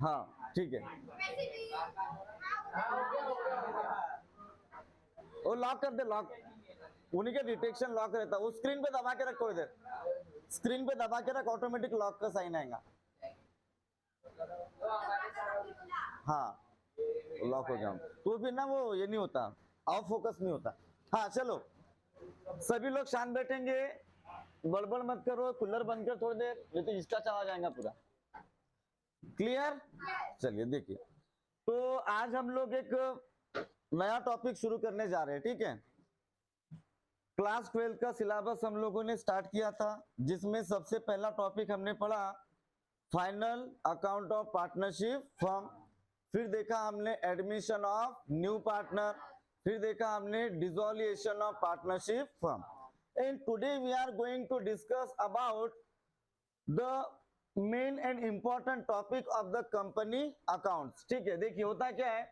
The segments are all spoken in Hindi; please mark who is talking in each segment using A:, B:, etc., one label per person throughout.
A: हाँ ठीक है, वो लॉक कर दे, लॉक उन्हीं के डिटेक्शन लॉक रहता है, वो स्क्रीन पे दबा के रखो, इधर स्क्रीन पे दबा के रख, ऑटोमेटिक लॉक का साइन आएगा। हाँ लॉक हो गया, तो फिर ना वो ये नहीं होता, ऑफ फोकस नहीं होता। हाँ चलो सभी लोग शांत बैठेंगे, बड़बड़ मत करो, कूलर बंद कर थोड़ी देर, ये तो इसका चला जाएगा पूरा। क्लियर? चलिए देखिए, तो आज हम लोग एक नया टॉपिक शुरू करने जा रहे हैं, ठीक है। क्लास 12 का सिलेबस हम लोगों ने स्टार्ट किया था, जिसमें सबसे पहला टॉपिक हमने पढ़ा final account of partnership firm, फिर देखा हमने एडमिशन ऑफ न्यू पार्टनर, फिर देखा हमने dissolution of partnership firm. And today we are going to discuss about the main and important topic of the company accounts. ठीक है, देखिए होता क्या है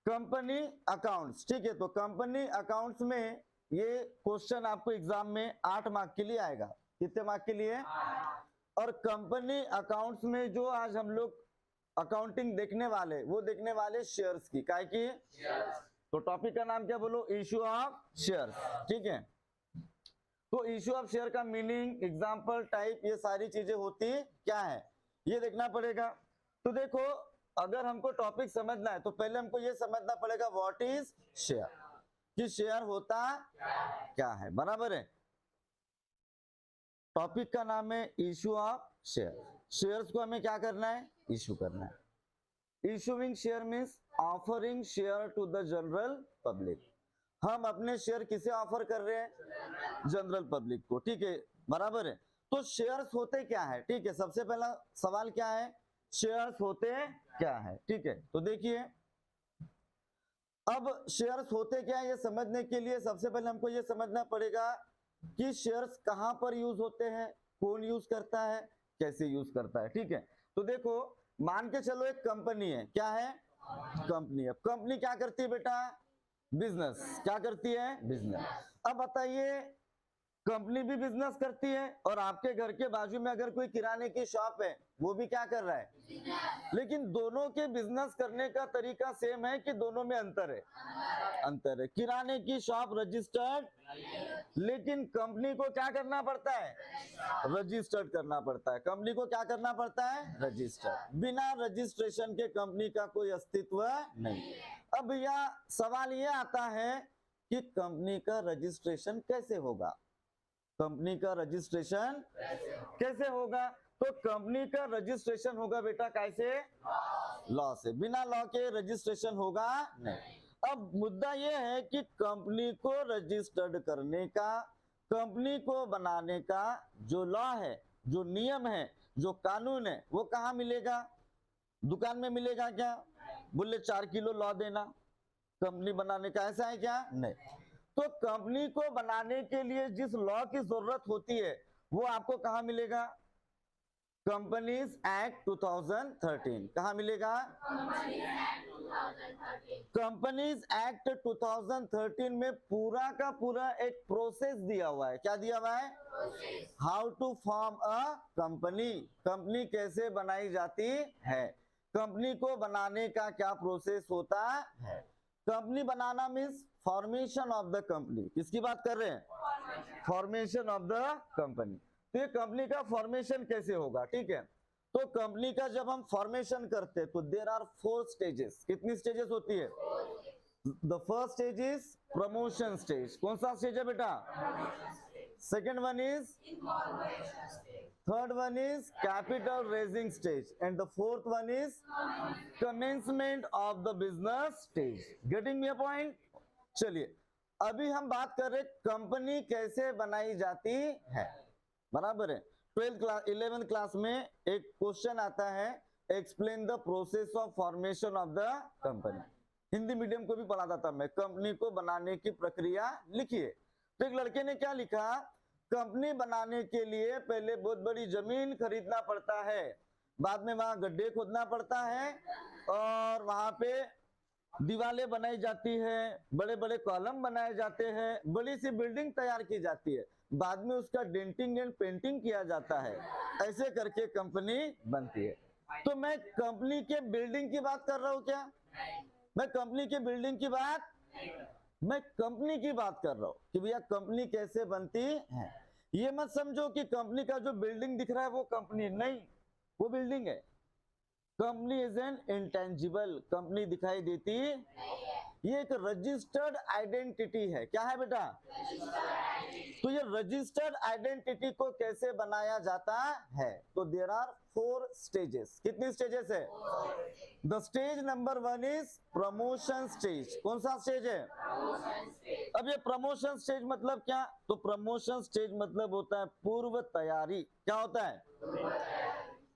A: कंपनी अकाउंट्स, ठीक है। तो कंपनी अकाउंट्स में ये क्वेश्चन आपको एग्जाम में 8 मार्क के लिए आएगा। कितने मार्क के लिए? और कंपनी अकाउंट्स में जो आज हम लोग अकाउंटिंग देखने वाले, वो देखने वाले शेयर्स की, काय की? तो टॉपिक का नाम क्या बोलो? इश्यू ऑफ शेयर्स, ठीक है। तो इश्यू ऑफ शेयर का मीनिंग, एग्जांपल, टाइप, ये सारी चीजें होती क्या है ये देखना पड़ेगा। तो देखो अगर हमको टॉपिक समझना है तो पहले हमको ये समझना पड़ेगा व्हाट इज शेयर, कि शेयर होता क्या है, बराबर है। टॉपिक का नाम है इश्यू ऑफ शेयर, शेयर्स को हमें क्या करना है? इश्यू करना है। Issuing share means offering share to the general public. हम अपने शेयर किसे ऑफर कर रहे हैं? जनरल पब्लिक को, ठीक है, बराबर है। तो शेयर्स होते क्या है? ठीक है, सबसे पहला सवाल क्या है? शेयर्स होते क्या है? ठीक है, तो देखिए अब शेयर्स होते क्या है ये समझने के लिए सबसे पहले हमको ये समझना पड़ेगा कि शेयर्स कहां पर यूज होते हैं, कौन यूज करता है, कैसे यूज करता है, ठीक है। तो देखो मान के चलो एक कंपनी है, क्या है? कंपनी है। कंपनी क्या करती है बेटा? बिजनेस। क्या करती है? बिजनेस। अब बताइए कंपनी भी बिजनेस करती है और आपके घर के बाजू में अगर कोई किराने की शॉप है, वो भी क्या कर रहा है? लेकिन दोनों के बिजनेस करने का तरीका सेम है कि दोनों में अंतर है? अंतर है। किराने की शॉप रजिस्टर्ड, लेकिन कंपनी को क्या करना पड़ता है? रजिस्टर्ड करना पड़ता है। कंपनी को क्या करना पड़ता है? रजिस्टर्ड। बिना रजिस्ट्रेशन के कंपनी का कोई अस्तित्व नहीं। अब यह सवाल ये आता है कि कंपनी का रजिस्ट्रेशन कैसे होगा? कंपनी का रजिस्ट्रेशन कैसे होगा? तो कंपनी का रजिस्ट्रेशन होगा बेटा कैसे? लॉ से। बिना लॉ के रजिस्ट्रेशन होगा नहीं। अब मुद्दा यह है कि कंपनी को रजिस्टर्ड करने का, कंपनी को बनाने का जो लॉ है, जो नियम है, जो कानून है, वो कहाँ मिलेगा? दुकान में मिलेगा क्या? बोले 4 किलो लॉ देना कंपनी बनाने का, ऐसा है क्या? नहीं। तो कंपनी को बनाने के लिए जिस लॉ की जरूरत होती है वो आपको कहां मिलेगा? Companies act 2013। कहां मिलेगा? कंपनीज एक्ट 2013 में पूरा का पूरा एक प्रोसेस दिया हुआ है। क्या दिया हुआ है? How to form a company, company कैसे बनाई जाती है, कंपनी को बनाने का क्या प्रोसेस होता है। Company banana means formation of the company. किसकी बात कर रहे हैं? Formation of the company. तो ये कंपनी का फॉर्मेशन कैसे होगा? ठीक है, तो कंपनी का जब हम फॉर्मेशन करते हैं तो देयर आर 4 स्टेजेस। कितनी स्टेजेस होती है? The first stage is promotion stage. कौन सा स्टेज है बेटा? Second one is, third one is capital raising stage, and the fourth one is commencement of the business stage. Getting me a point? चलिए अभी हम बात कर रहे कंपनी कैसे बनाई जाती है, बराबर है। 12th क्लास 11th क्लास में एक क्वेश्चन आता है, explain the process of formation of the company. Hindi medium को भी पढ़ाता था मैं, कंपनी को बनाने की प्रक्रिया लिखिए। तो एक लड़के ने क्या लिखा, कंपनी बनाने के लिए पहले बहुत बड़ी जमीन खरीदना पड़ता है, बाद में वहां गड्ढे खोदना पड़ता है और वहां पे दीवारें बनाई जाती है, बड़े बड़े कॉलम बनाए जाते हैं, बड़ी सी बिल्डिंग तैयार की जाती है, बाद में उसका डेंटिंग एंड पेंटिंग किया जाता है। ऐसे करके कंपनी बनती है। तो मैं कंपनी के बिल्डिंग की बात कर रहा हूं क्या? मैं कंपनी की बिल्डिंग की बात, मैं कंपनी की बात कर रहा हूं कि भैया कंपनी कैसे बनती है। ये मत समझो कि कंपनी का जो बिल्डिंग दिख रहा है वो कंपनी नहीं, वो बिल्डिंग है। Company is an intangible, company दिखाई देती, ये एक रजिस्टर्ड आइडेंटिटी है। क्या है बेटा? तो ये रजिस्टर्ड आइडेंटिटी को कैसे बनाया जाता है? तो देयर आर 4 स्टेजेस। कितनी स्टेजेस है? The stage number 1 is promotion stage. कौन सा स्टेज है? अब ये प्रमोशन स्टेज मतलब क्या? तो प्रमोशन स्टेज मतलब होता है पूर्व तैयारी। क्या होता है?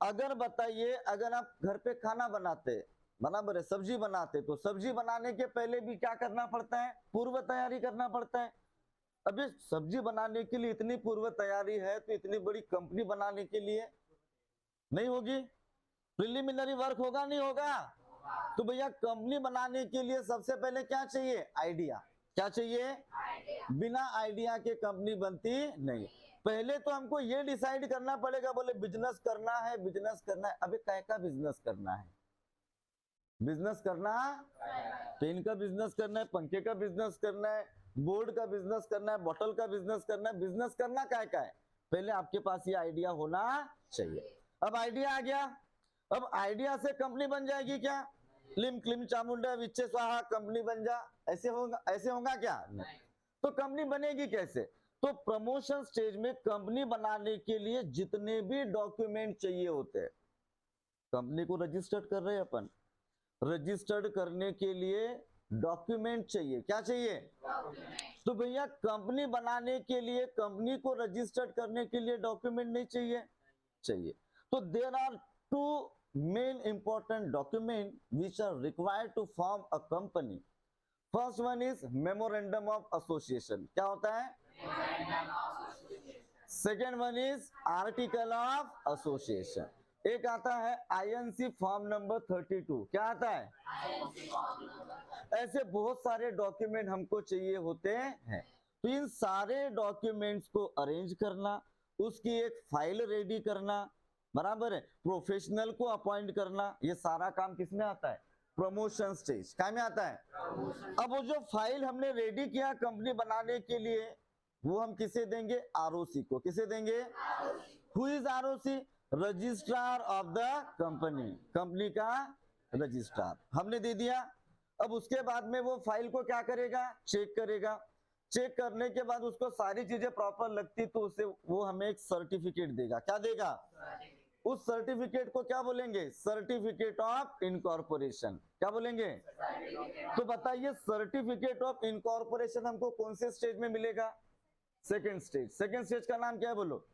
A: अगर बताइए, अगर आप घर पे खाना बनाते, बराबर है, सब्जी बनाते, तो सब्जी बनाने के पहले भी क्या करना पड़ता है? पूर्व तैयारी करना पड़ता है। अब ये सब्जी बनाने के लिए इतनी पूर्व तैयारी है, तो इतनी बड़ी कंपनी बनाने के लिए नहीं होगी? प्रिलिमिनरी वर्क होगा नहीं होगा? तो भैया कंपनी बनाने के लिए सबसे पहले क्या चाहिए? आइडिया। क्या चाहिए? बिना आइडिया के कंपनी बनती नहीं। पहले तो हमको ये डिसाइड करना पड़ेगा, बोले बिजनेस करना है, बिजनेस करना है। अबे काय का बिजनेस करना है? बिजनेस करना, पेन का बिजनेस करना है, पंखे का बिजनेस करना है, बोर्ड का बिजनेस करना है, बोतल का बिजनेस करना है। बिजनेस करना काय का है? पहले आपके पास ये आइडिया होना चाहिए। अब आइडिया आ गया, अब आइडिया से कंपनी बन जाएगी क्या? लिम क्लिम चामुंडा विच्चे स्वाहा, कंपनी बन जा, ऐसे होगा? ऐसे होगा क्या? नहीं। तो कंपनी बनेगी कैसे? तो प्रमोशन स्टेज में कंपनी बनाने के लिए जितने भी डॉक्यूमेंट चाहिए होते हैं, कंपनी को रजिस्टर्ड कर रहे हैं अपन, रजिस्टर्ड करने के लिए डॉक्यूमेंट चाहिए। क्या चाहिए? तो भैया कंपनी बनाने के लिए, कंपनी को रजिस्टर्ड करने के लिए डॉक्यूमेंट नहीं चाहिए? चाहिए। तो there are 2 main important document which are required to form a company. First one is memorandum of association. क्या होता है? Second one is article of association. एक आता है INC फॉर्म नंबर 32। क्या आता है? ऐसे बहुत सारे डॉक्यूमेंट हमको चाहिए होते हैं। तो इन सारे डॉक्यूमेंट्स को अरेंज करना, उसकी एक फाइल रेडी करना, बराबर है, प्रोफेशनल को अपॉइंट करना, ये सारा काम किसमें आता है? Promotion stage. क्या में आता है? अब वो जो फाइल हमने रेडी किया कंपनी बनाने के लिए, वो हम किसे देंगे? आरओसी को। किसे देंगे? Who is ROC? Registrar of the company, company का रजिस्ट्रार हमने दे दिया। अब उसके बाद में वो फाइल को क्या करेगा? चेक करेगा। चेक करने के बाद उसको सारी चीजें प्रॉपर लगती तो उसे वो हमें एक सर्टिफिकेट देगा। क्या देगा? उस सर्टिफिकेट को क्या बोलेंगे? Certificate of incorporation. क्या बोलेंगे? तो बताइए सर्टिफिकेट ऑफ इनकॉर्पोरेशन हमको कौन से स्टेज में मिलेगा? Second stage. सेकेंड स्टेज का नाम क्या है बोलो?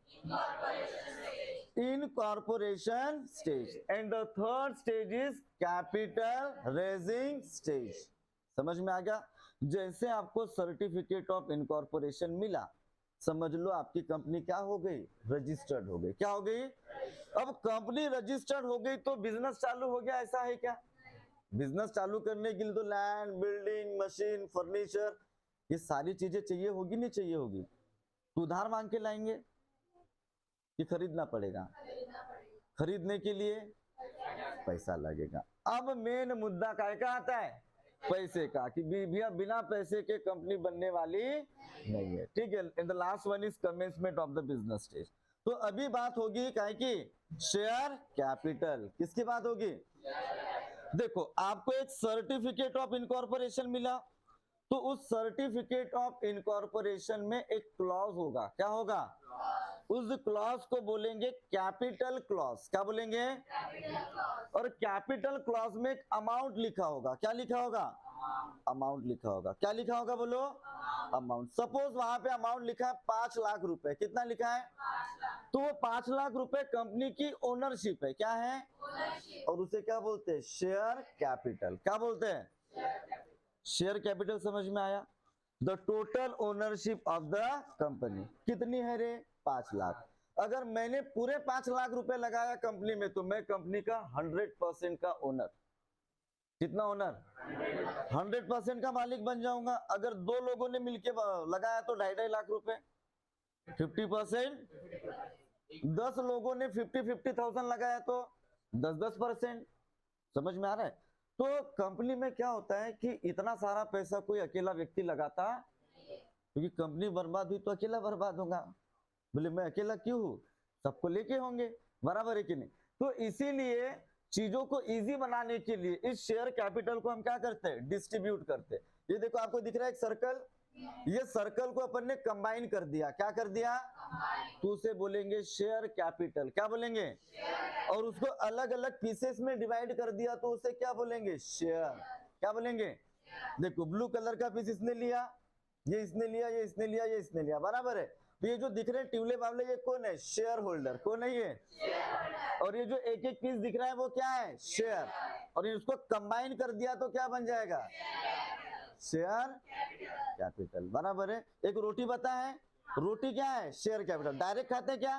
A: Incorporation stage. And the third stage is capital raising stage. समझ में आ गया? जैसे आपको सर्टिफिकेट ऑफ इनकॉर्पोरेशन मिला, समझ लो आपकी कंपनी क्या हो गई? रजिस्टर्ड हो गई। क्या हो गई? अब कंपनी रजिस्टर्ड हो गई तो बिजनेस चालू हो गया, ऐसा है क्या? बिजनेस चालू करने के लिए तो लैंड, बिल्डिंग, मशीन, फर्नीचर, ये सारी चीजें चाहिए होगी नहीं चाहिए होगी? तो उधार मांग के लाएंगे कि खरीदना पड़ेगा? खरीदने के लिए पैसा लगेगा। अब मेन मुद्दा काय का आता है? पैसे का, कि भैया बिना पैसे के कंपनी बनने वाली नहीं है। ठीक है। In the last one is commencement of the business stage. तो अभी बात होगी काय की? Share capital. किसकी बात होगी? देखो आपको एक सर्टिफिकेट ऑफ इनकॉर्पोरेशन मिला, तो उस सर्टिफिकेट ऑफ इनकॉर्पोरेशन में एक क्लॉज होगा। क्या होगा? उस क्लॉज को बोलेंगे कैपिटल क्लॉज। क्या बोलेंगे? और कैपिटल क्लॉज में एक अमाउंट लिखा होगा। क्या लिखा होगा? अमाउंट लिखा होगा। क्या लिखा होगा बोलो? अमाउंट। सपोज वहां पे अमाउंट लिखा है 5 लाख रुपए। कितना लिखा है? तो वो 5 लाख रुपए कंपनी की ओनरशिप है। क्या है? और उसे क्या बोलते हैं? Share capital. क्या बोलते हैं? Share capital. समझ में आया? The total ownership of the company कितनी है रे? 5 लाख। अगर मैंने पूरे 5 लाख रुपए लगाया कंपनी में, तो मैं कंपनी का 100% का ओनर। कितना ओनर? 100% का मालिक बन जाऊंगा। अगर 2 लोगों ने मिलके लगाया तो 2.5 लाख रुपए, 50%। 10 लोगों ने 50,000 लगाया तो 10-10%। समझ में आ रहा है? तो कंपनी में क्या होता है कि इतना सारा पैसा कोई अकेला व्यक्ति लगाता, क्योंकि कंपनी बर्बाद हुई तो अकेला बर्बाद होगा। बोले मैं अकेला क्यों हूं, सबको लेके होंगे, बराबर है कि नहीं? तो इसीलिए चीजों को इजी बनाने के लिए इस शेयर कैपिटल को हम क्या करते हैं, डिस्ट्रीब्यूट करते हैं। ये देखो आपको दिख रहा है एक सर्कल, ये सर्कल को अपन ने कंबाइन कर दिया। क्या कर दिया? तो उसे बोलेंगे शेयर कैपिटल। क्या बोलेंगे? और उसको अलग अलग पीसेस में डिवाइड कर दिया तो उसे क्या बोलेंगे? शेयर। क्या बोलेंगे? देखो ब्लू कलर का पीस इसने लिया, ये इसने लिया, ये इसने लिया, ये इसने लिया, बराबर है। तो ये जो दिख रहे हैं ट्यूले बावले, ये कौन है? Share holder. कौन है ये? और ये जो एक एक पीस दिख रहा है वो क्या है? शेयर। और इसको कंबाइन कर दिया तो क्या बन जाएगा? शेयर कैपिटल, बराबर है। एक रोटी बता है, रोटी क्या है? Share capital. डायरेक्ट खाते क्या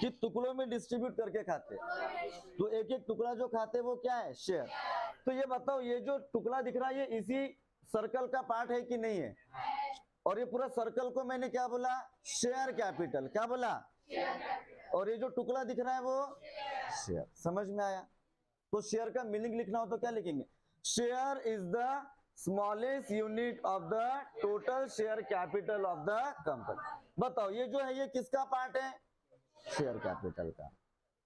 A: कि टुकड़ों में डिस्ट्रीब्यूट करके खाते, तो एक एक टुकड़ा जो खाते वो क्या है? शेयर। तो ये बताओ ये जो टुकड़ा दिख रहा है ये इसी सर्कल का पार्ट है कि नहीं है? और ये पूरा सर्कल को मैंने क्या बोला? Share capital. क्या बोला? और ये जो टुकड़ा दिख रहा है वो शेयर। समझ में आया? तो शेयर का मीनिंग लिखना हो तो क्या लिखेंगे? Share is the smallest unit of the total share capital of the company. बताओ ये जो है ये किसका पार्ट है? शेयर कैपिटल का।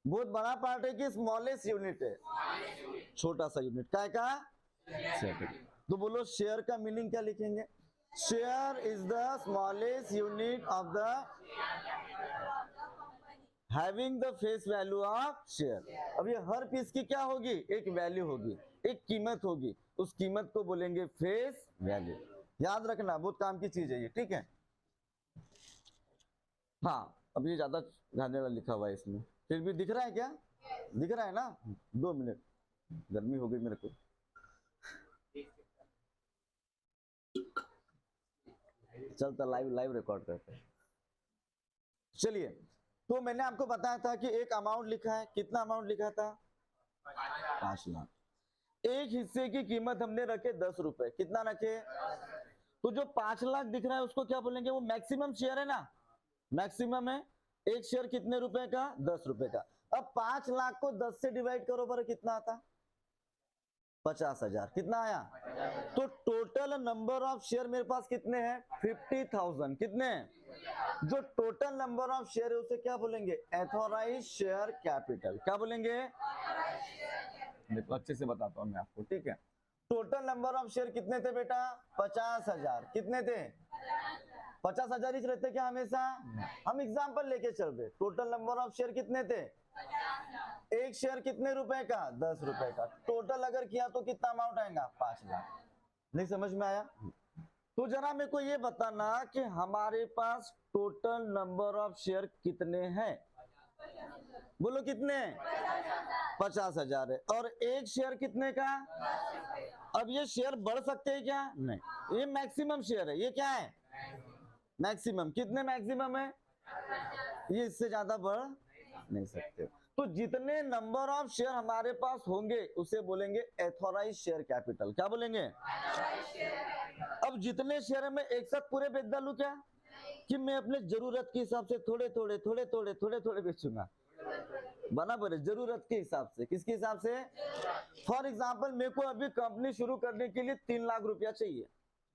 A: बहुत बड़ा पार्ट है कि स्मॉलेस्ट यूनिट है? छोटा सा यूनिट। क्या का? शेयर। तो बोलो शेयर का मीनिंग क्या लिखेंगे? Share is the smallest unit of the having the face value of share. अब ये हर पीस की क्या होगी? एक वैल्यू होगी, एक कीमत होगी, उस कीमत को बोलेंगे फेस वैल्यू। याद रखना, बहुत काम की चीज है ये, ठीक है? हाँ, अब ये ज्यादा गाने वाला लिखा हुआ है इसमें, फिर भी दिख रहा है क्या? दिख रहा है ना? 2 मिनट, गर्मी हो गई मेरे को। चलता लाइव रिकॉर्ड करते हैं। चलिए, तो मैंने आपको बताया था कि एक अमाउंट लिखा है। कितना अमाउंट लिखा था? 5 लाख। एक हिस्से की कीमत हमने रखे 10 रुपए। कितना रखे? तो जो 5 लाख दिख रहा है उसको क्या बोलेंगे? वो मैक्सिमम शेयर है ना, मैक्सिमम है। एक शेयर कितने रुपए का? 10 रुपए का। अब 5 लाख को 10 से डिवाइड करो, पर कितना आता? 50,000। कितना आया? तो टोटल नंबर ऑफ शेयर मेरे पास कितने हैं? 50,000। कितने? जो टोटल नंबर ऑफ शेयर है उसे क्या बोलेंगे? Authorised share capital. क्या बोलेंगे? देखो अच्छे से बताता हूं मैं आपको, ठीक है? टोटल नंबर ऑफ शेयर कितने थे बेटा? 50,000। कितने थे? 50,000 ही रहते क्या हमेशा? हम एग्जांपल लेके चल रहे। टोटल नंबर ऑफ शेयर कितने थे? एक शेयर कितने रुपए का? 10 रुपए का। टोटल अगर किया तो कितना अमाउंट आएगा? 5 लाख। नहीं समझ में आया? तो जरा मेरे को ये बताना कि हमारे पास टोटल नंबर ऑफ शेयर कितने हैं? बोलो कितने? 50,000 है। और एक शेयर कितने का? अब ये शेयर बढ़ सकते हैं क्या? नहीं, ये मैक्सिमम शेयर है। ये क्या है? मैक्सिमम। कितने मैक्सिमम है? ये इससे ज्यादा बढ़ नहीं सकते। तो जितने नंबर ऑफ शेयर हमारे पास होंगे उसे बोलेंगे ऑथराइज्ड शेयर कैपिटल। क्या बोलेंगे? अब जितने शेयर है मैं एक साथ पूरे बेच डालूं क्या? कि मैं अपने जरूरत के हिसाब से थोड़े थोड़े बेचूंगा? बराबर है, जरूरत के हिसाब से। किसके हिसाब से? फॉर एग्जाम्पल मेरे को अभी कंपनी शुरू करने के लिए 3 लाख रुपया चाहिए।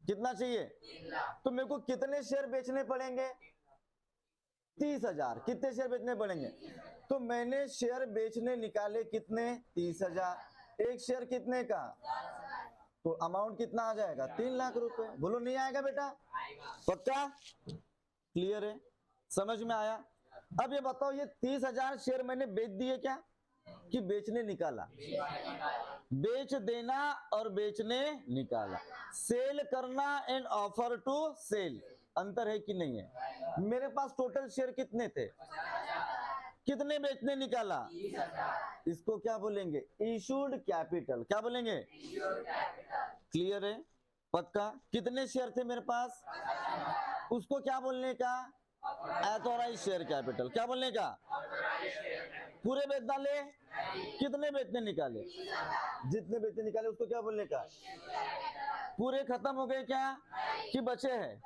A: कितना चाहिए? तो मेरे को कितने शेयर बेचने पड़ेंगे? 30,000। कितने शेयर बेचने पड़ेंगे? तो मैंने शेयर बेचने निकाले कितने? 30,000। एक शेयर कितने का? तो अमाउंट कितना आ जाएगा? 3 लाख रुपए। बोलो नहीं आएगा बेटा? पक्का? क्लियर है? समझ में आया? अब ये बताओ ये 30,000 शेयर मैंने बेच दिए क्या कि बेचने निकाला? बेच देना और बेचने निकाला। सेल करना एंड ऑफर टू सेल, अंतर है कि नहीं है? मेरे पास टोटल शेयर कितने थे? कितने बेचने निकाला? इसको क्या बोलेंगे? Issued capital. क्या बोलेंगे? क्लियर है? पक्का? कितने शेयर थे मेरे पास? उसको क्या बोलने का? Authorised share capital. क्या बोलने का? पूरे बेच डाले? कितने बेचने निकाले? जितने बेचने निकाले उसको क्या बोलने का? पूरे खत्म हो गए क्या कि बचे हैं?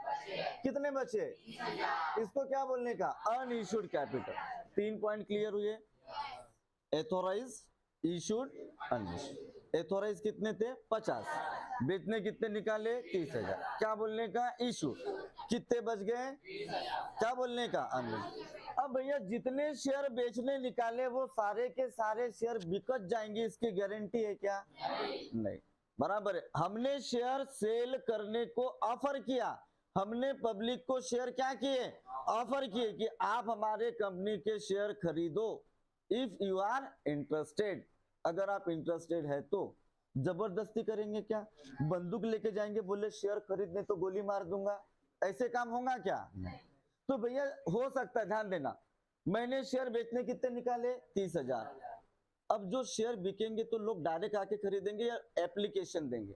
A: कितने बचे? इसको क्या बोलने का? Unissued capital. 3 पॉइंट क्लियर हुए? Authorised issued unissued. एथोराइज कितने थे 50, बेचने कितने निकाले 30,000। क्या बोलने का इशू, कितने बच गए, क्या बोलने का अनइशूड। अब भैया जितने शेयर बेचने निकाले वो सारे के सारे शेयर बिकट जाएंगे, इसकी गारंटी है क्या? नहीं, बराबर है। हमने शेयर सेल करने को ऑफर किया, हमने पब्लिक को शेयर क्या किए, ऑफर किए कि आप हमारे कंपनी के शेयर खरीदो। इफ यू आर इंटरेस्टेड, अगर आप इंटरेस्टेड है तो। जबरदस्ती करेंगे क्या, बंदूक लेके जाएंगे बोले शेयर खरीदने तो गोली मार दूंगा, ऐसे काम होगा क्या? नहीं। तो भैया हो सकता है, ध्यान देना, मैंने शेयर बेचने कितने निकाले 30,000। अब जो शेयर बिकेंगे तो लोग डायरेक्ट आके खरीदेंगे या एप्लीकेशन देंगे?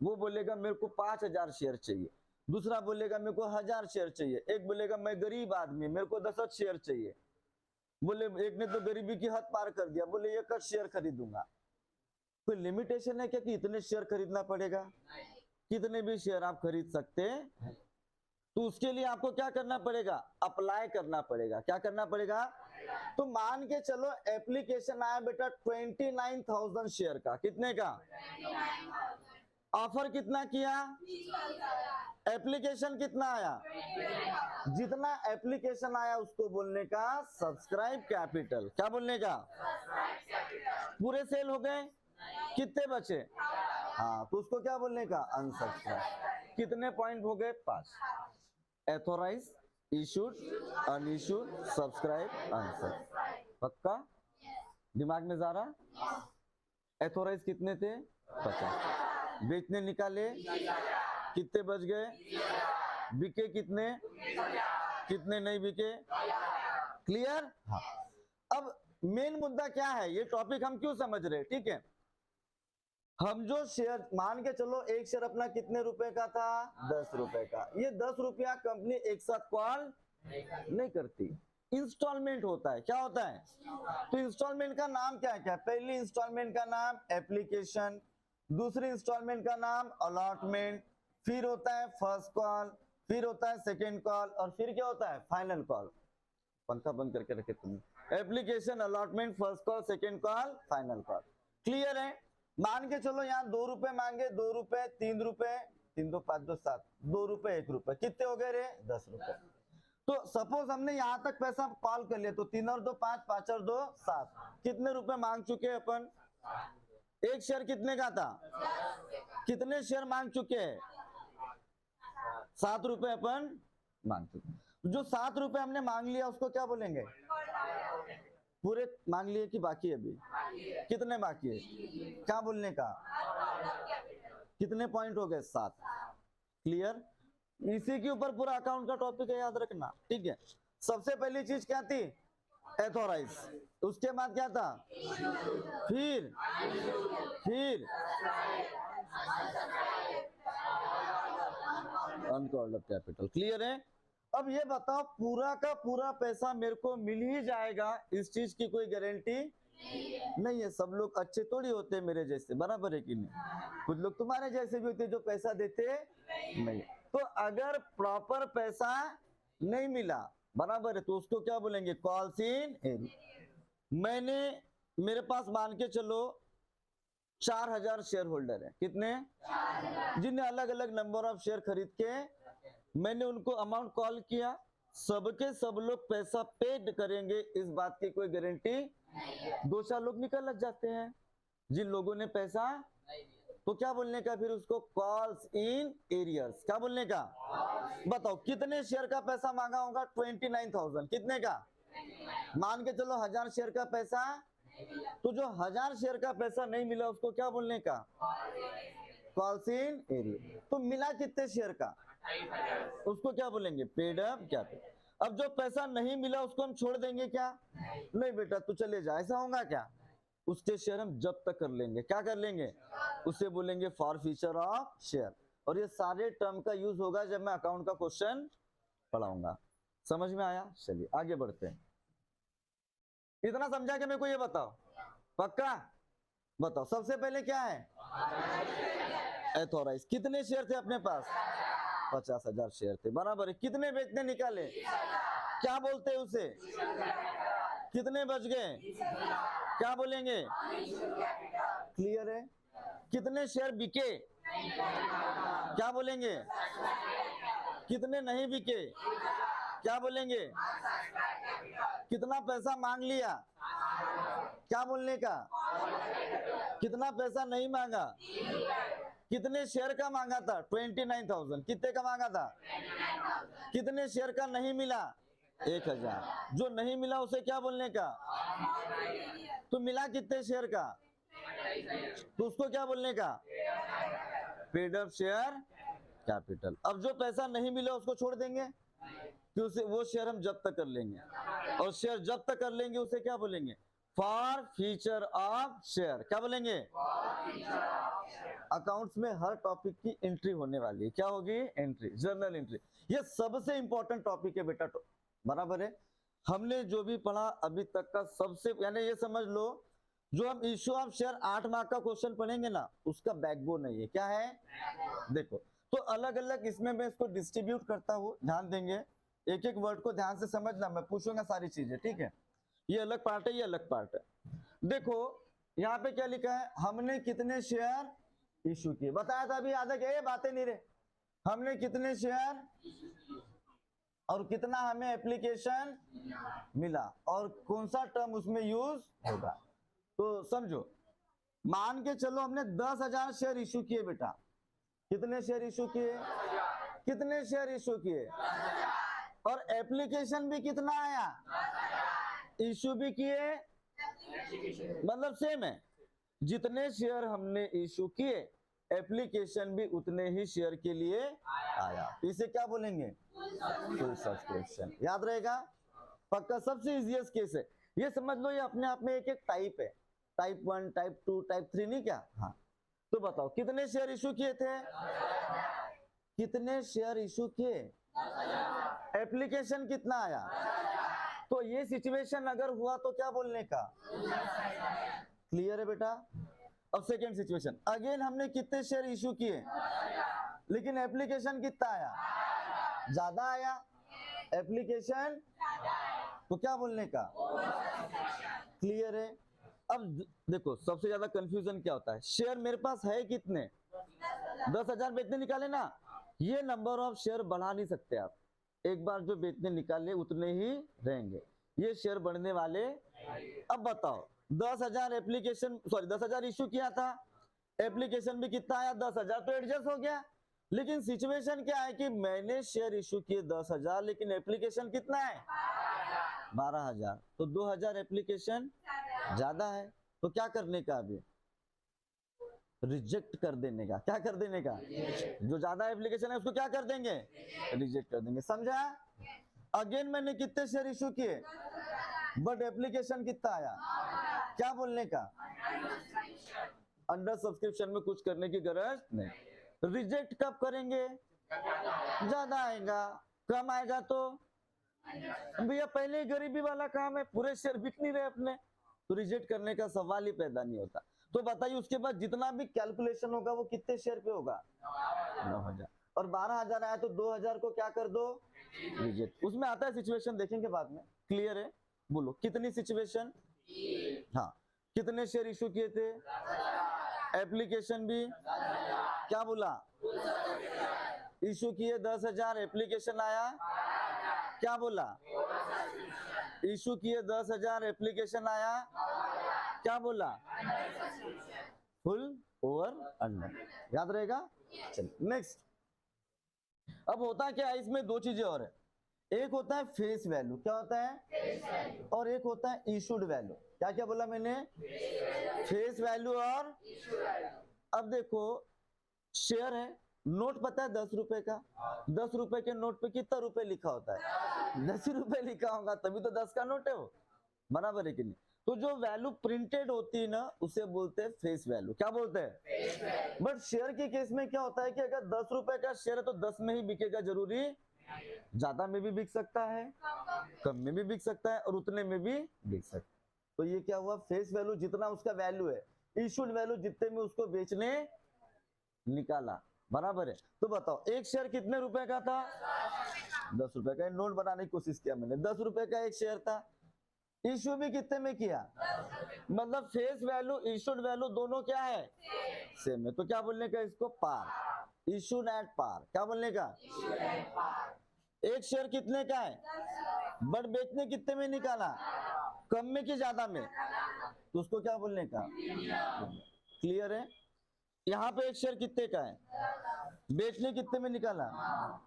A: वो बोलेगा मेरे को 5,000 शेयर चाहिए, दूसरा बोलेगा मेरे को 1,000 शेयर चाहिए, एक बोलेगा मैं गरीब आदमी मेरे को 10 शेयर चाहिए, बोले एक ने तो गरीबी की हद पार कर दिया, बोले 1 शेयर खरीदूंगा। कोई लिमिटेशन है क्या कि इतने शेयर खरीदना पड़ेगा? कितने भी शेयर आप खरीद सकते हैं। तो उसके लिए आपको क्या करना पड़ेगा, अप्लाई करना पड़ेगा। क्या करना पड़ेगा? तो मान के चलो एप्लीकेशन आया बेटा 29,000 शेयर का, कितने का? ऑफर कितना किया? एप्लीकेशन कितना आया? जितना एप्लीकेशन आया उसको बोलने का सब्सक्राइब कैपिटल। क्या बोलने का? पूरे सेल हो गए, कितने बचे? हाँ, तो उसको क्या बोलने का? अनसब्सक्राइब। कितने पॉइंट हो गए? 5। Authorise, issued, unissued, subscribe, unsubscribe. पक्का दिमाग में जा रहा? एथोराइज कितने थे? 50। बेचने निकाले कितने बच गए? बिके कितने? कितने नहीं बिके? क्लियर? हाँ। अब मेन मुद्दा क्या है, ये टॉपिक हम क्यों समझ रहे हैं? ठीक है, हम जो शेयर मान के चलो एक शेयर अपना कितने रुपए का था? 10 रुपए का। ये 10 रुपया कंपनी एक साथ कॉल नहीं करती, इंस्टॉलमेंट होता है। क्या होता है? तो इंस्टॉलमेंट का नाम क्या है? पहली इंस्टॉलमेंट का नाम एप्लीकेशन, दूसरी इंस्टॉलमेंट का नाम अलॉटमेंट, फिर होता है फर्स्ट कॉल, फिर होता है सेकेंड कॉल, और फिर क्या होता है? Final call. पंखा बंद करके रखे तुमने। Application, allotment, first call, second call, final call. Clear है? मान के चलो यहाँ 2 रुपए मांगे, 2 रुपए, 3 रुपए, 3 2 5 2 7, 2 रुपए 1 रुपए, कितने हो गए रे? 10 रुपए। तो सपोज हमने यहाँ तक पैसा कॉल कर लिया, तो 3 और 2 5, 5 और 2 7, कितने रुपए मांग चुके हैं अपन? एक शेयर कितने का था? कितने शेयर मांग चुके हैं? 7 रुपए अपन मांग चुके। जो 7 रुपए हमने मांग लिया उसको क्या बोलेंगे? पूरे मांग लिए कि बाकी है? अभी कितने बाकी है? क्या बोलने का? कितने पॉइंट हो गए? 7। क्लियर? इसी के ऊपर पूरा अकाउंट का टॉपिक है, याद रखना। ठीक है, सबसे पहली चीज क्या थी? एथोराइज। उसके बाद क्या था? फिर अनकॉल्ड अप कैपिटल। क्लियर है? अब ये बताओ, पूरा का पूरा पैसा मेरे को मिल ही जाएगा, इस चीज की कोई गारंटी नहीं है। सब लोग अच्छे थोड़ी होते मेरे जैसे, बराबर है कि नहीं? कुछ लोग तुम्हारे जैसे भी होते जो पैसा देते नहीं। तो अगर प्रॉपर पैसा नहीं मिला, बराबर है, तो उसको क्या बोलेंगे? Calls in arrear. मेरे पास मान के चलो 4,000 शेयर होल्डर है। कितने? जिन्हें अलग अलग नंबर ऑफ शेयर खरीद के मैंने उनको अमाउंट कॉल किया, सबके सब लोग पैसा पेड करेंगे, इस बात की कोई गारंटी? 2-4 लोग निकल लग जाते हैं जिन लोगों ने पैसा, तो क्या बोलने का फिर उसको? Calls in arrears. क्या बोलने का? बताओ कितने शेयर का पैसा मांगा होगा? 29,000। कितने का? मान के चलो 1,000 शेयर का पैसा, तो जो 1,000 शेयर का पैसा नहीं मिला उसको क्या बोलने का? Calls in arrear. तो मिला कितने शेयर का? उसको क्या बोलेंगे? Paid up capital. अब जो पैसा नहीं मिला उसको हम छोड़ देंगे क्या? नहीं बेटा तू चले जा, ऐसा होगा क्या? उसके शेयर हम जब तक कर लेंगे। क्या कर लेंगे? उसे बोलेंगे फॉरफीचर ऑफ शेयर। और ये सारे टर्म का यूज होगा जब मैं अकाउंट का क्वेश्चन पढ़ाऊंगा। समझ में आया? चलिए आगे बढ़ते हैं। इतना समझा कि मेरे को ये बताओ, पक्का बताओ, सबसे पहले क्या है? एथोराइज। कितने शेयर थे अपने पास? 50,000 शेयर थे, बराबर है। कितने बेचने निकाले? क्या बोलते हैं उसे? कितने बच गए? क्या बोलेंगे? क्लियर है? कितने शेयर बिके? क्या बोलेंगे? कितने नहीं बिके? क्या बोलेंगे? कितना पैसा मांग लिया? क्या बोलने का? कितना पैसा नहीं मांगा? कितने शेयर का मांगा था? 29,000। कितने का मांगा था? कितने शेयर का नहीं मिला? 1,000। जो नहीं मिला उसे क्या बोलने का? तो मिला कितने शेयर का? तो उसको क्या बोलने का? Paid up share capital. अब जो पैसा नहीं मिला उसको छोड़ देंगे कि उसे वो शेयर हम जब्त कर लेंगे, और शेयर जब्त कर लेंगे उसे क्या बोलेंगे? For future of share. क्या बोलेंगे? अकाउंट्स में हर टॉपिक की एंट्री होने वाली है। क्या होगी? Entry, journal entry. ये सबसे इंपॉर्टेंट टॉपिक है बेटा, बराबर है। हमने जो भी पढ़ा अभी तक का सबसे, यानी ये समझ लो, जो हम इश्यू ऑफ शेयर 8 मार्क का क्वेश्चन पढ़ेंगे ना, उसका बैकबोन है ये। क्या है? देखो, तो अलग अलग इसमें मैं इसको डिस्ट्रीब्यूट करता हूँ, ध्यान देंगे, एक एक वर्ड को ध्यान से समझना, मैं पूछूंगा सारी चीजें, ठीक है? ये अलग पार्ट है, ये अलग पार्ट है। देखो यहाँ पे क्या लिखा है? हमने कितने शेयर इशू किए, बताया था अभी, याद है क्या? ये बातें नहीं रहे। हमने कितने शेयर और कितना हमें एप्लीकेशन मिला, और कौन सा टर्म उसमें यूज होगा। तो समझो, मान के चलो हमने 10,000 शेयर इशू किए बेटा। कितने शेयर इशू किए? कितने शेयर इशू किए? और एप्लीकेशन भी कितना आया? इशू भी किए, मतलब सेम है। जितने शेयर हमने इशू किए, एप्लीकेशन भी उतने ही शेयर के लिए आया। इसे क्या बोलेंगे? Full subscription. याद रहेगा? पक्का, सबसे इजीएस्ट केस है ये। समझ लो ये अपने आप में एक एक टाइप है, टाइप 1, टाइप 2, टाइप 3, नहीं क्या? हाँ, तो बताओ कितने शेयर इशू किए थे? कितने शेयर इशू किए? एप्लीकेशन कितना आया? तो ये सिचुएशन अगर हुआ तो क्या बोलने का? क्लियर है बेटा? अब सेकेंड सिचुएशन, अगेन हमने कितने शेयर इशू किए, लेकिन एप्लीकेशन कितना आया? ज्यादा आया। एप्लीकेशन तो क्या बोलने का? क्लियर है? अब देखो, सबसे ज्यादा कंफ्यूजन क्या होता है? शेयर मेरे पास है कितने? 10,000 बेचने निकाले ना, ये नंबर ऑफ शेयर बढ़ा नहीं सकते आप। एक बार जो बेचने निकाले उतने ही रहेंगे, ये शेयर बढ़ने वाले। अब बताओ, 10,000 एप्लीकेशन, सॉरी 10,000 इशू किया था, एप्लीकेशन भी कितना आया? 10,000, तो एडजस्ट हो गया। लेकिन सिचुएशन क्या है कि मैंने शेयर इशू किए 10,000, लेकिन एप्लीकेशन कितना है? 12,000, तो 2,000 एप्लीकेशन ज्यादा है। तो क्या करने का? अभी रिजेक्ट कर देने का। क्या कर देने का? जो ज्यादा एप्लीकेशन है उसको क्या कर देंगे? रिजेक्ट कर देंगे। समझा? अगेन मैंने कितने शेयर इशू किए, बट एप्लीकेशन कितना आया? क्या बोलने का? अंडर सब्सक्रिप्शन में कुछ करने की गरज नहीं। रिजेक्ट कब करेंगे? ज्यादा आएगा, कम आएगा तो भैया पहले ही गरीबी वाला काम है, पूरे शेयर बिक नहीं रहे अपने, तो रिजेक्ट करने का सवाल ही पैदा नहीं होता। तो बताइए उसके बाद जितना भी कैलकुलेशन होगा वो कितने शेयर पे होगा? 9,000। और 12,000 आया तो 2,000 को क्या कर दो? रिजेक्ट। उसमें आता है सिचुएशन, देखेंगे बाद में। क्लियर है? बोलो कितनी सिचुएशन? हाँ, कितने शेयर इशू किए थे? एप्लीकेशन भी क्या बोला? इशू किए 10,000, एप्लीकेशन आया क्या बोला? इशू किए 10,000, एप्लीकेशन आया क्या बोला? Full over under. याद रहेगा? चलिए नेक्स्ट। अब होता क्या है इसमें? दो चीजें और है। एक होता है फेस वैल्यू। क्या होता है? और एक होता है इशूड वैल्यू। क्या क्या बोला मैंने? फेस वैल्यू और। अब देखो, शेयर है, नोट पता है 10 रुपए का, 10 रुपए के नोट पे कितना रुपए लिखा होता है? 10 रुपए लिखा होगा, तभी तो 10 का नोट है वो, बराबर है कि नहीं? तो जो वैल्यू प्रिंटेड होती है ना, उसे बोलते हैं फेस वैल्यू। क्या बोलते हैं? बट शेयर के केस में क्या होता है कि अगर 10 रुपए का शेयर है तो 10 में ही बिकेगा, जरूरी ज्यादा में भी बिक सकता है, कम में भी बिक सकता है, और उतने में भी बिक सकता है। तो ये क्या हुआ? फेस वैल्यू जितना उसका वैल्यू है, इशूड वैल्यू जितने में उसको बेचने निकाला, बराबर है। तो बताओ एक शेयर कितने रुपए का था? 10 रुपए का। नोट बनाने की कोशिश किया मैंने। 10 रुपए का एक शेयर था, इशू भी कितने में किया, मतलब फेस वैल्यू इशूड वैल्यू दोनों क्या है, सेम है। तो क्या बोलने का इसको, पार, इशूड एट पार। क्या बोलने का, एक शेयर कितने का है, बट बेचने कितने में निकाला, कम में कि ज्यादा में, तो उसको क्या बोलने का, क्लियर है। यहाँ पे एक शेयर कितने का है, बेचने कितने में निकाला,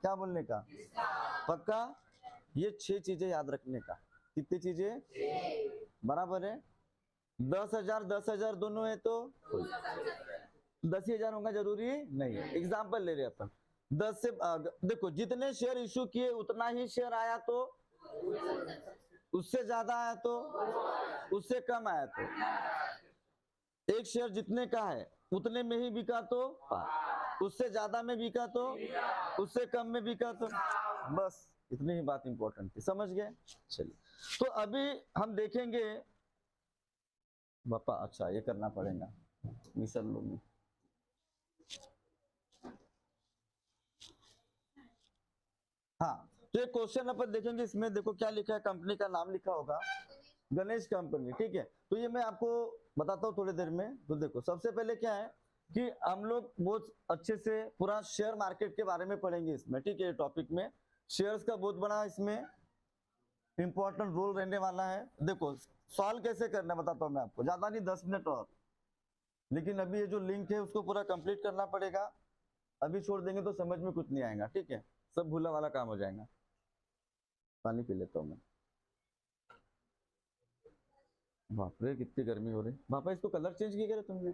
A: क्या बोलने का, पक्का। ये 6 चीजें याद रखने का, कितनी चीजें, बराबर है। 10,000 10,000 दोनों है तो 10,000 होगा जरूरी नहीं है। एग्जाम्पल ले रहे अपन, 10 से देखो जितने शेयर इशू किए उतना ही शेयर आया तो, उससे ज्यादा आया तो, उससे कम आया तो, एक शेयर जितने का है उतने में ही बिका तो, उससे ज्यादा में बिका तो, उससे कम में बिका तो, बस इतनी ही बात इंपॉर्टेंट थी, समझ गए। चलिए तो अभी हम देखेंगे पापा, अच्छा ये करना पड़ेगा मिसल लूंगी। हाँ तो एक क्वेश्चन अपन देखेंगे, इसमें देखो क्या लिखा है, कंपनी का नाम लिखा होगा गणेश कंपनी, ठीक है। तो ये मैं आपको बताता हूँ थोड़ी देर में। तो देखो सबसे पहले क्या है कि हम लोग बहुत अच्छे से पूरा शेयर मार्केट के बारे में पढ़ेंगे इसमें, ठीक है। टॉपिक में शेयर्स का बहुत बड़ा इसमें इंपॉर्टेंट रोल रहने वाला है। देखो सॉल्व कैसे करना है बताता हूँ मैं आपको, ज्यादा नहीं 10 मिनट और, लेकिन अभी ये जो लिंक है उसको पूरा कंप्लीट करना पड़ेगा। अभी छोड़ देंगे तो समझ में कुछ नहीं आएगा, ठीक है, सब भूला वाला काम हो जाएगा। पानी पी लेता हूँ मैं। बाप रे कितनी गर्मी हो रही। पापा इसको कलर चेंज किया क्या तुमने,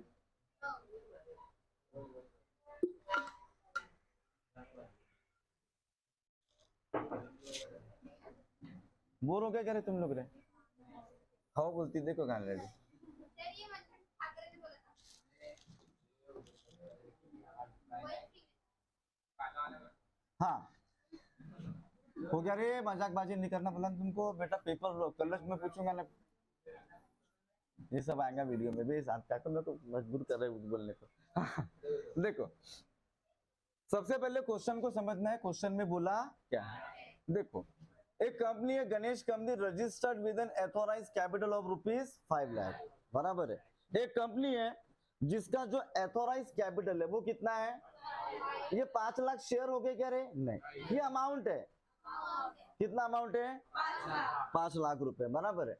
A: बोर हो क्या रहे तुम लोग रे, खाओ बोलती, देखो गाने लगे। हाँ हो गया रे, मजाकबाजी नहीं करना बोला तुमको बेटा, पेपर लो, कलर में पूछूंगा ना, ये सब आएगा वीडियो में भी। साथ का मेरे को मजबूर कर रहे हैं बोलने को। देखो सबसे पहले क्वेश्चन को समझना है, क्वेश्चन में बोला क्या है। देखो एक कंपनी है Ganesh company, registered with an authorised capital of ₹5 lakh, बराबर है। एक कंपनी है जिसका जो एथोराइज्ड कैपिटल है वो कितना है, ये 5 लाख शेयर हो गए क्या रे, नहीं, ये अमाउंट है, कितना अमाउंट है, 5 लाख रुपए, बराबर है।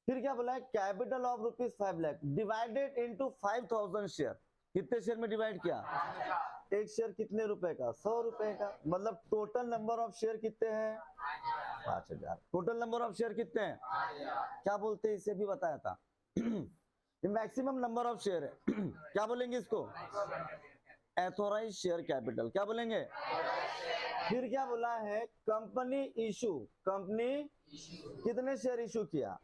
A: फिर क्या बोला है, capital of ₹5 lakh divided into 5,000 share, कितने शेयर में डिवाइड किया, एक शेयर कितने रुपए का, 100 रुपए का, मतलब टोटल नंबर ऑफ शेयर कितने हैं, 5,000। टोटल नंबर ऑफ शेयर कितने हैं, क्या बोलते हैं, इसे भी बताया था। ये मैक्सिमम नंबर ऑफ शेयर है। क्या बोलेंगे इसको, एथोराइज शेयर कैपिटल, क्या बोलेंगे। फिर क्या बोला है, कंपनी इशू, कंपनी कितने शेयर इशू किया,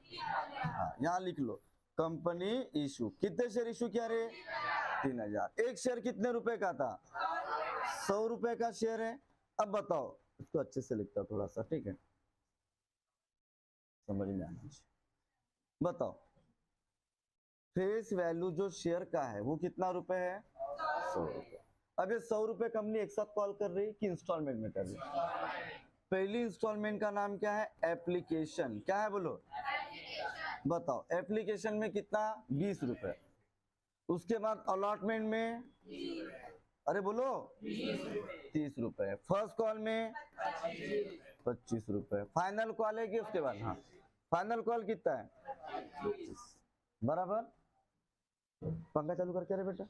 A: हाँ यहाँ लिख लो, कंपनी इशू कितने शेयर इशू किया रे, 3,000। एक शेयर कितने रुपए का था, 100 रुपए का शेयर है। अब बताओ, इसको अच्छे से लिखता हूं थोड़ा सा, ठीक है, समझ में आना चाहिए। बताओ फेस वैल्यू जो शेयर का है वो कितना रुपए है, 100 रुपए। अब ये 100 रुपए कंपनी एक साथ कॉल कर रही है कि इंस्टॉलमेंट में कर रही है, पहली इंस्टॉलमेंट का नाम क्या है, एप्लीकेशन, क्या है बोलो, बताओ एप्लीकेशन में कितना, 20 रुपए। उसके बाद अलॉटमेंट में, अरे बोलो 30 रुपए। फर्स्ट कॉल में 25 रुपए। फाइनल कॉल है कि उसके बाद, हाँ फाइनल कॉल कितना है, 25, बराबर। पंखा चालू करके रहे बेटा,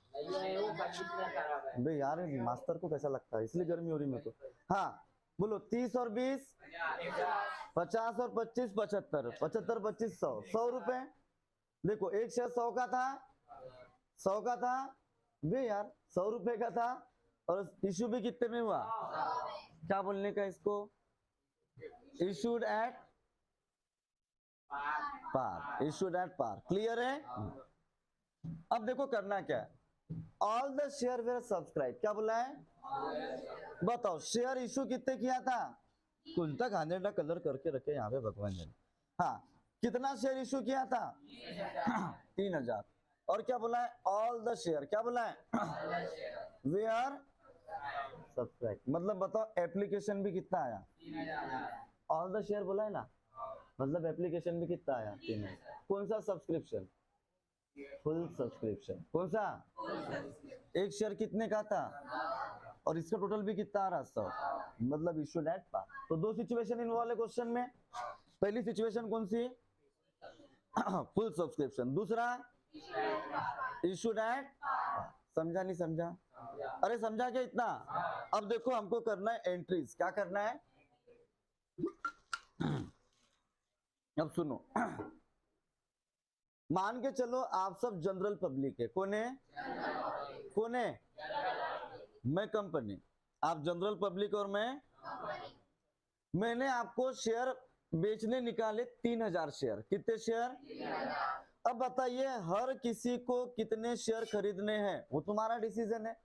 A: बे यार मास्टर को कैसा लगता है, इसलिए गर्मी हो रही मेरे को। हाँ बोलो 30 और 20, 50 और 25, 75, 75 25 100, 100 रुपए। देखो एक शेयर 100 का था, 100 का था बे यार, 100 रुपए का था, और इशू भी कितने में हुआ, क्या बोलने का इसको, issued at par, issued at par, clear है। अब देखो करना क्या है, all the share were subscribe, क्या बोला है, बताओ शेयर इशू कितने किया था, कुंता खाने का कलर करके रखे यहाँ पे भगवान जी, हाँ कितना शेयर इशू किया था, 3,000। और क्या बोला है, ऑल द शेयर, क्या बोला है, वेयर सब्सक्राइब, मतलब बताओ एप्लीकेशन भी कितना आया, ऑल द शेयर बोला है ना, मतलब एप्लीकेशन में कितना आया 3000। कौन सा सब्सक्रिप्शन? Full subscription. कौन सा? एक शेयर कितने का था? और इसका टोटल भी कितना आ रहा? 100। मतलब इश्यूड एट पार। तो दो सिचुएशन इन्वॉल्व है क्वेश्चन में। पहली सिचुएशन कौन सी? Full subscription. दूसरा इश्यूड एट। समझा नहीं समझा? अरे समझा क्या इतना? अब देखो हमको करना है एंट्रीज। क्या करना है? अब सुनो, मान के चलो आप सब जनरल पब्लिक है। कौन है? कौन है? मैं कंपनी, आप जनरल पब्लिक और मैंने आपको शेयर बेचने निकाले 3000 शेयर। कितने शेयर? अब बताइए हर किसी को कितने शेयर खरीदने हैं, वो तुम्हारा डिसीजन है।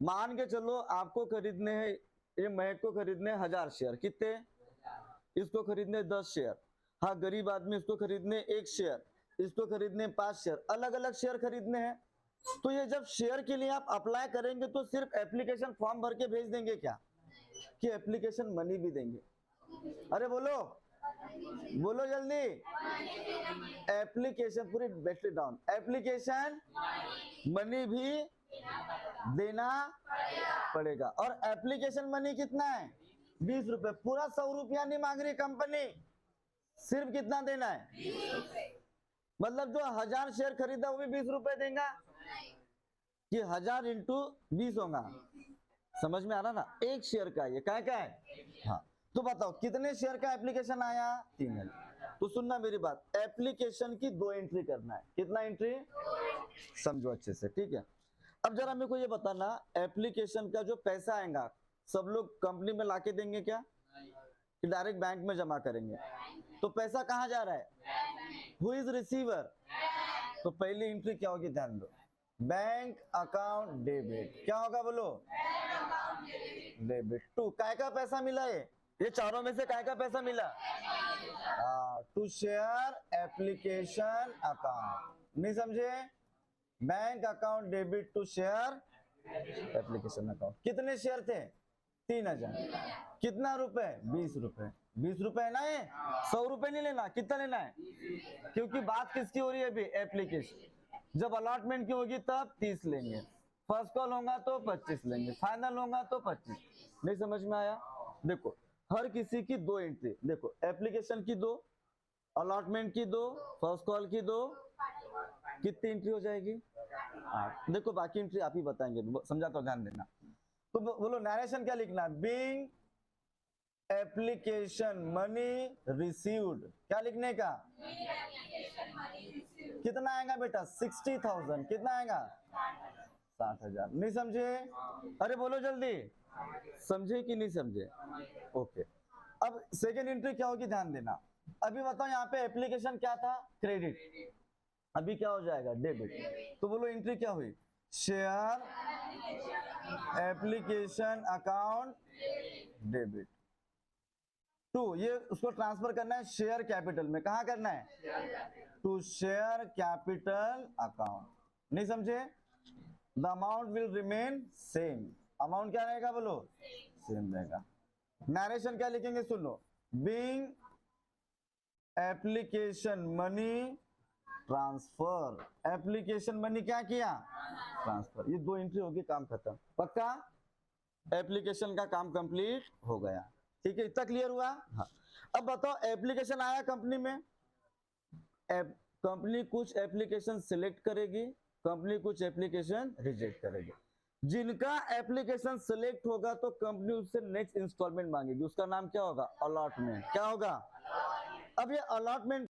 A: मान के चलो आपको खरीदने हैं, ये महक को खरीदने 1000 शेयर। कितने? इसको खरीदने 10 शेयर। हाँ गरीब आदमी इसको खरीदने 1 शेयर, इसको खरीदने 5 शेयर, अलग अलग शेयर खरीदने हैं। तो ये जब शेयर के लिए आप अप्लाई करेंगे तो सिर्फ एप्लीकेशन फॉर्म भर के भेज देंगे क्या, कि एप्लीकेशन मनी भी देंगे? अरे बोलो बोलो जल्दी। एप्लीकेशन पूरी बैटरी डाउन, एप्लीकेशन मनी भी देना पड़ेगा। और एप्लीकेशन मनी कितना है? 20 रुपए। पूरा 100 रुपया नहीं मांग रही कंपनी, सिर्फ कितना देना है? मतलब जो 1000 शेयर खरीदा वो भी 20 रुपए देगा, कि 1000 इंटू 20 होगा। समझ में आ रहा ना? एक शेयर का ये क्या है? हाँ। तो बताओ कितने शेयर का एप्लीकेशन आया? 3000। तो सुनना मेरी बात, एप्लीकेशन की 2 एंट्री करना है। कितना एंट्री? समझो अच्छे से, ठीक है। अब जरा मेरे को ये बताना, एप्लीकेशन का जो पैसा आएगा सब लोग कंपनी में लाके देंगे क्या, कि डायरेक्ट बैंक में जमा करेंगे? तो पैसा कहाँ जा रहा है? Who is receiver? तो पहली एंट्री क्या होगी ध्यान दो, बैंक अकाउंट डेबिट। क्या होगा बोलो? डेबिट टू काय का पैसा मिला है? ये चारों में से काय का पैसा मिला? To share application account. नहीं समझे? Bank account debit to share application account. कितने शेयर थे? 3000। कितना रुपए? 20 रुपए। 20 रुपए है ना? ये 100 रुपए नहीं लेना। कितना लेना है? क्योंकि बात किसकी हो रही है अभी? एप्लीकेशन। जब अलॉटमेंट की होगी तब 30 लेंगे, फर्स्ट कॉल होगा तो 25 लेंगे, फाइनल होगा तो 25। नहीं समझ में आया? देखो हर किसी की 2 एंट्री। देखो एप्लीकेशन की 2, अलॉटमेंट की 2, फर्स्ट कॉल की 2, कितनी एंट्री हो जाएगी? 8। देखो बाकी एंट्री आप ही बताएंगे, समझा तो ध्यान देना। तो बोलो नरेशन क्या लिखना है? Being application money received. क्या लिखने का? कितना आएगा बेटा? 60,000। कितना आएगा? 60,000। नहीं समझे? अरे बोलो जल्दी, समझे कि नहीं समझे? ओके। अब सेकेंड एंट्री क्या होगी ध्यान देना। अभी बताओ यहाँ पे एप्लीकेशन क्या था? क्रेडिट। अभी क्या हो जाएगा? डेबिट। तो बोलो एंट्री क्या हुई? Share application account debit to, ये उसको ट्रांसफर करना है शेयर कैपिटल में। कहाँ करना है? To share capital account. नहीं समझे? The amount will remain same. Amount क्या रहेगा बोलो? सेम रहेगा। नरेशन क्या लिखेंगे सुनो, being application money transfer. Application money क्या किया? ट्रांसफर। ये 2 एंट्री होगी, काम खत्म। पक्का? एप्लीकेशन का काम कंप्लीट हो गया। ठीक है, इतना क्लियर हुआ? हाँ। अब बताओ एप्लीकेशन आया कंपनी में, कंपनी कुछ एप्लीकेशन सिलेक्ट करेगी, कंपनी कुछ एप्लीकेशन रिजेक्ट करेगी। जिनका एप्लीकेशन सिलेक्ट होगा तो कंपनी उससे नेक्स्ट इंस्टॉलमेंट मांगेगी, उसका नाम क्या होगा? अलॉटमेंट। क्या होगा? अब ये अलॉटमेंट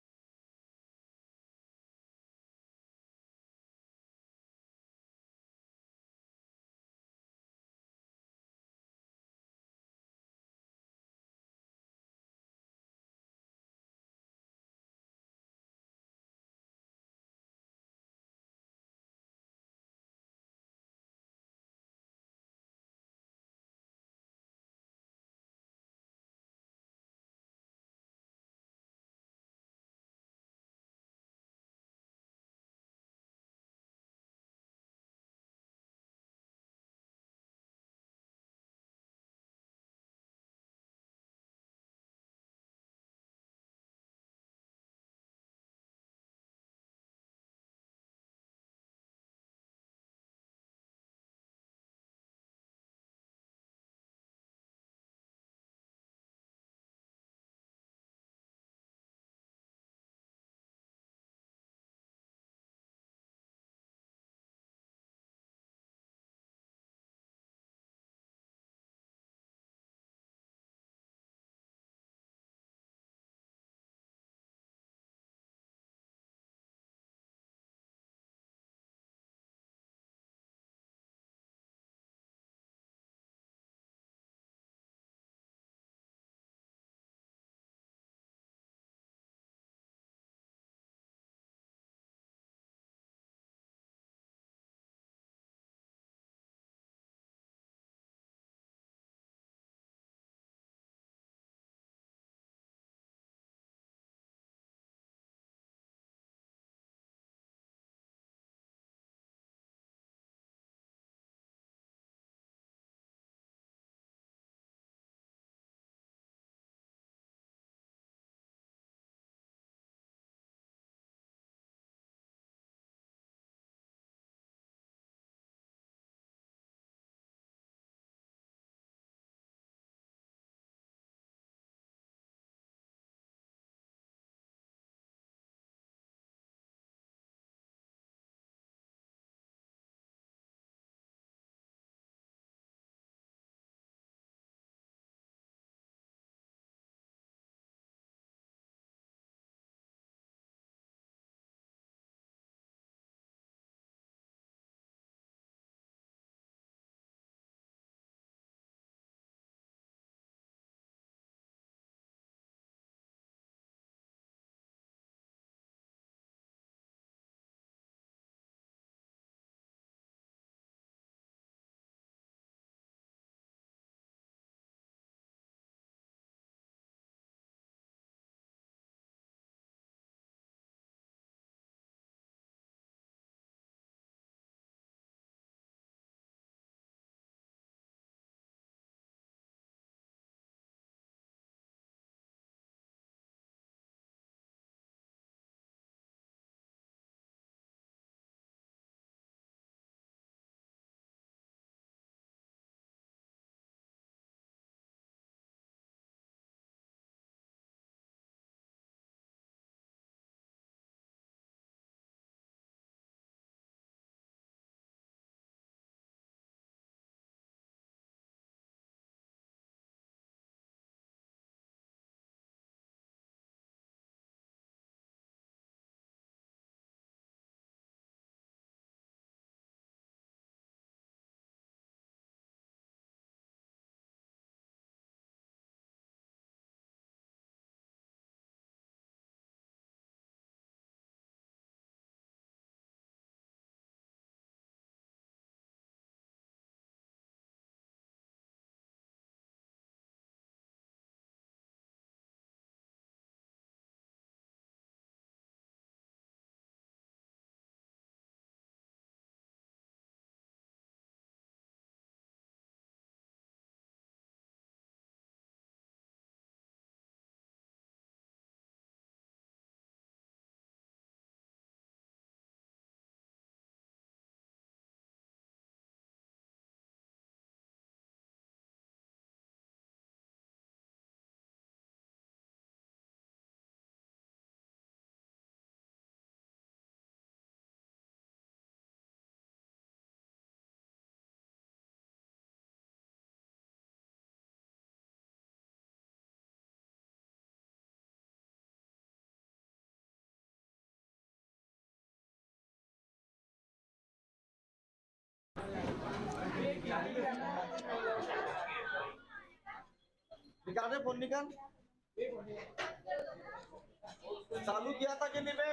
A: निकाल रहे फोन निकाल। चालू किया था कि नहीं बे?